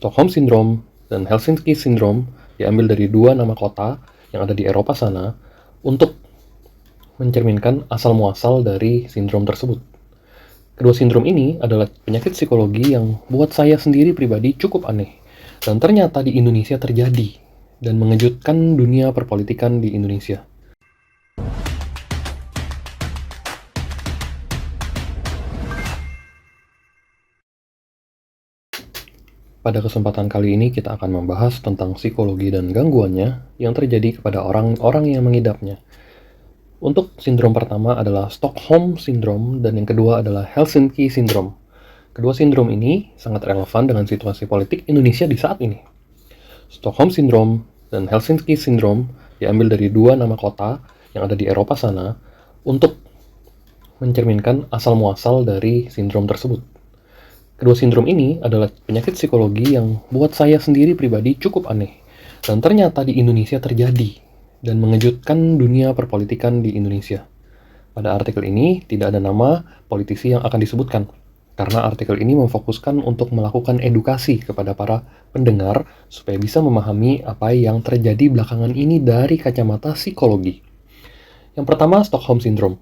Stockholm Syndrome dan Helsinki Syndrome diambil dari dua nama kota yang ada di Eropa sana untuk mencerminkan asal-muasal dari sindrom tersebut. Kedua sindrom ini adalah penyakit psikologi yang buat saya sendiri pribadi cukup aneh, dan ternyata di Indonesia terjadi, dan mengejutkan dunia perpolitikan di Indonesia. Pada kesempatan kali ini kita akan membahas tentang psikologi dan gangguannya yang terjadi kepada orang-orang yang mengidapnya. Untuk sindrom pertama adalah Stockholm Syndrome dan yang kedua adalah Helsinki Syndrome. Kedua sindrom ini sangat relevan dengan situasi politik Indonesia di saat ini. Stockholm Syndrome dan Helsinki Syndrome diambil dari dua nama kota yang ada di Eropa sana untuk mencerminkan asal-muasal dari sindrom tersebut. Kedua sindrom ini adalah penyakit psikologi yang buat saya sendiri pribadi cukup aneh, dan ternyata di Indonesia terjadi, dan mengejutkan dunia perpolitikan di Indonesia. Pada artikel ini tidak ada nama politisi yang akan disebutkan, karena artikel ini memfokuskan untuk melakukan edukasi kepada para pendengar supaya bisa memahami apa yang terjadi belakangan ini dari kacamata psikologi. Yang pertama, Stockholm Syndrome.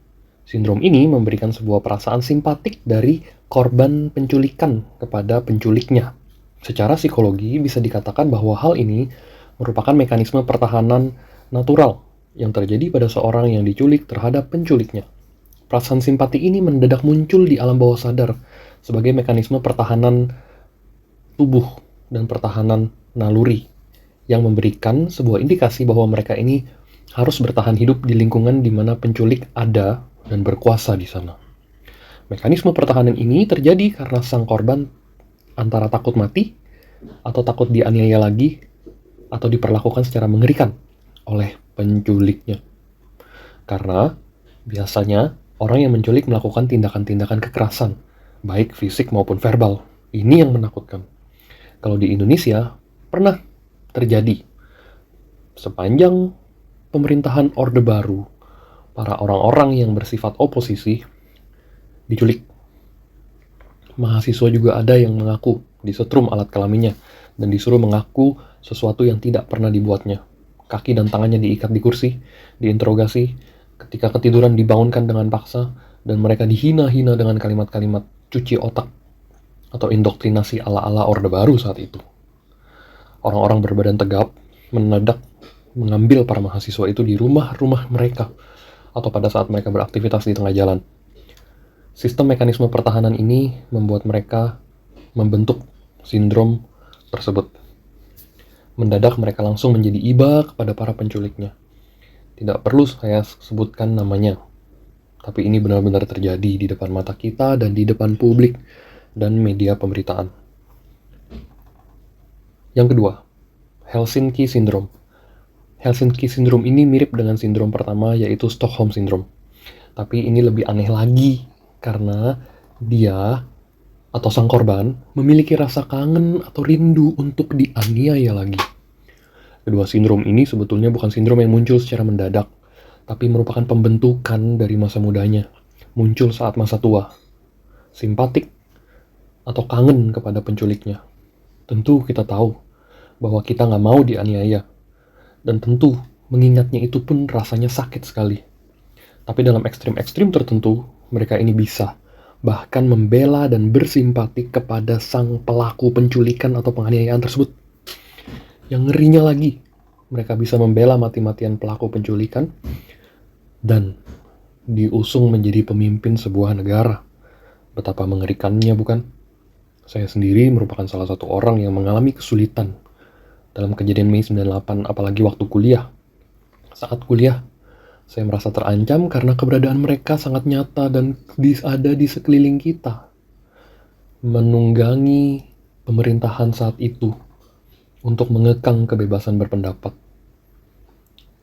Sindrom ini memberikan sebuah perasaan simpatik dari korban penculikan kepada penculiknya. Secara psikologi bisa dikatakan bahwa hal ini merupakan mekanisme pertahanan natural yang terjadi pada seorang yang diculik terhadap penculiknya. Perasaan simpati ini mendadak muncul di alam bawah sadar sebagai mekanisme pertahanan tubuh dan pertahanan naluri yang memberikan sebuah indikasi bahwa mereka ini harus bertahan hidup di lingkungan di mana penculik ada dan berkuasa di sana. Mekanisme pertahanan ini terjadi karena sang korban antara takut mati atau takut dianiaya lagi atau diperlakukan secara mengerikan oleh penculiknya. Karena biasanya orang yang menculik melakukan tindakan-tindakan kekerasan, baik fisik maupun verbal. Ini yang menakutkan. Kalau di Indonesia, pernah terjadi sepanjang pemerintahan Orde Baru, para orang-orang yang bersifat oposisi diculik. Mahasiswa juga ada yang mengaku disetrum alat kelaminnya dan disuruh mengaku sesuatu yang tidak pernah dibuatnya. Kaki dan tangannya diikat di kursi, diinterogasi, ketika ketiduran dibangunkan dengan paksa, dan mereka dihina-hina dengan kalimat-kalimat cuci otak atau indoktrinasi ala-ala Orde Baru saat itu. Orang-orang berbadan tegap mendadak mengambil para mahasiswa itu di rumah-rumah mereka atau pada saat mereka beraktivitas di tengah jalan. Sistem mekanisme pertahanan ini membuat mereka membentuk sindrom tersebut. Mendadak mereka langsung menjadi iba kepada para penculiknya. Tidak perlu saya sebutkan namanya, tapi ini benar-benar terjadi di depan mata kita dan di depan publik dan media pemberitaan. Yang kedua, Helsinki Syndrome. Helsinki Syndrome ini mirip dengan sindrom pertama, yaitu Stockholm Syndrome. Tapi ini lebih aneh lagi, karena dia atau sang korban memiliki rasa kangen atau rindu untuk dianiaya lagi. Kedua sindrom ini sebetulnya bukan sindrom yang muncul secara mendadak, tapi merupakan pembentukan dari masa mudanya, muncul saat masa tua. Simpatik atau kangen kepada penculiknya. Tentu kita tahu bahwa kita nggak mau dianiaya, dan tentu mengingatnya itu pun rasanya sakit sekali. Tapi dalam ekstrim-ekstrim tertentu, mereka ini bisa bahkan membela dan bersimpati kepada sang pelaku penculikan atau penganiayaan tersebut. Yang ngerinya lagi, mereka bisa membela mati-matian pelaku penculikan dan diusung menjadi pemimpin sebuah negara. Betapa mengerikannya, bukan? Saya sendiri merupakan salah satu orang yang mengalami kesulitan dalam kejadian Mei 98, apalagi waktu kuliah. Saat kuliah, saya merasa terancam karena keberadaan mereka sangat nyata dan ada di sekeliling kita. Menunggangi pemerintahan saat itu untuk mengekang kebebasan berpendapat.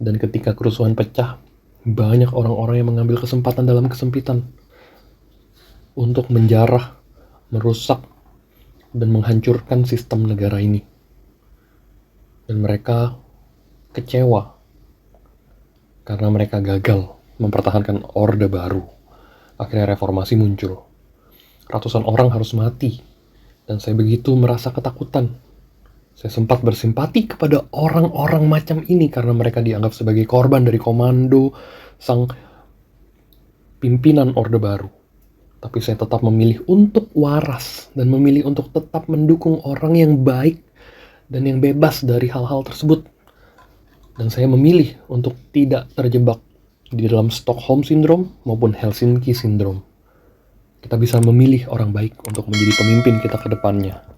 Dan ketika kerusuhan pecah, banyak orang-orang yang mengambil kesempatan dalam kesempitan untuk menjarah, merusak, dan menghancurkan sistem negara ini. Dan mereka kecewa karena mereka gagal mempertahankan Orde Baru. Akhirnya reformasi muncul. Ratusan orang harus mati, dan saya begitu merasa ketakutan Saya sempat bersimpati kepada orang-orang macam ini karena mereka dianggap sebagai korban dari komando sang pimpinan Orde Baru. Tapi saya tetap memilih untuk waras dan memilih untuk tetap mendukung orang yang baik dan yang bebas dari hal-hal tersebut. Dan saya memilih untuk tidak terjebak di dalam Stockholm Syndrome maupun Helsinki Syndrome. Kita bisa memilih orang baik untuk menjadi pemimpin kita ke depannya.